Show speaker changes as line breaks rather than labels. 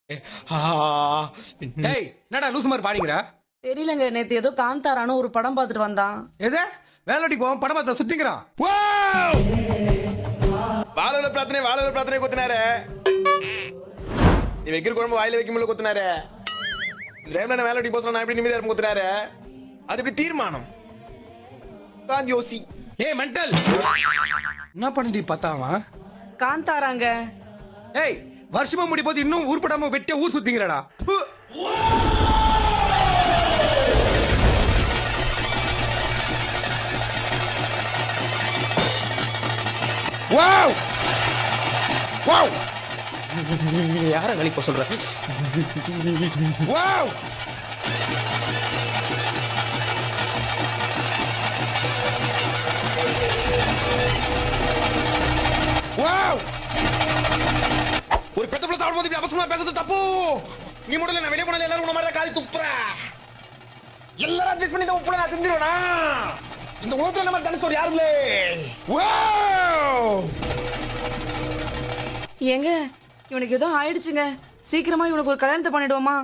டேய் என்னடா லூசு மாதிரி பாடிங்கிற?
தெரியலங்க, நேத்து ஏதோ காந்தாரான்னு ஒரு படம் பார்த்துட்டு வந்தான்.
எது வேலைக்கு போவோம் படம் பார்த்த சுத்திக்கிறான்.
வாழல பிரார்த்தனை கொத்தினாரு. நீ வைக்கிற குழம்பு வாயில வைக்கும் போது கொத்தினாரு. இந்த வேலைக்கு போச நான் எப்படி நிம்மதியா இருக்கும் கொத்தினாரு. அது எப்படி தீர்மானம் தான் யோசி.
ஏய் மென்டல், என்ன பண்ணி பார்த்தாவா?
காந்தாராங்க.
ஏய் வருஷமா முடி போது இன்னும் உருப்படாம வெட்டியா ஊர் சுத்திங்கிறடா.
வாவ் வாவ் யார வேலைக்கு போக சொல்ற? வாவ் வாவ் ஒரு பெத்த பிள்ளை சாப்பிடும்போது இப்படி அவசரமா பேசுறது தப்பு. நீ மட்டும் நான் வெளியே போனால எல்லாரும் உன மாதிரி காலி துப்புற. எல்லாரும் அட்ஜஸ்ட் பண்ணி தான் உப்புல நான் திந்திருவேனா? இந்த உலகத்துல நம்ம தனுசோர் யாரும் இல்லை.
ஏங்க, இவனுக்கு ஏதோ ஆயிடுச்சுங்க. சீக்கிரமா இவனுக்கு ஒரு கல்யாணத்தை பண்ணிடுவோமா?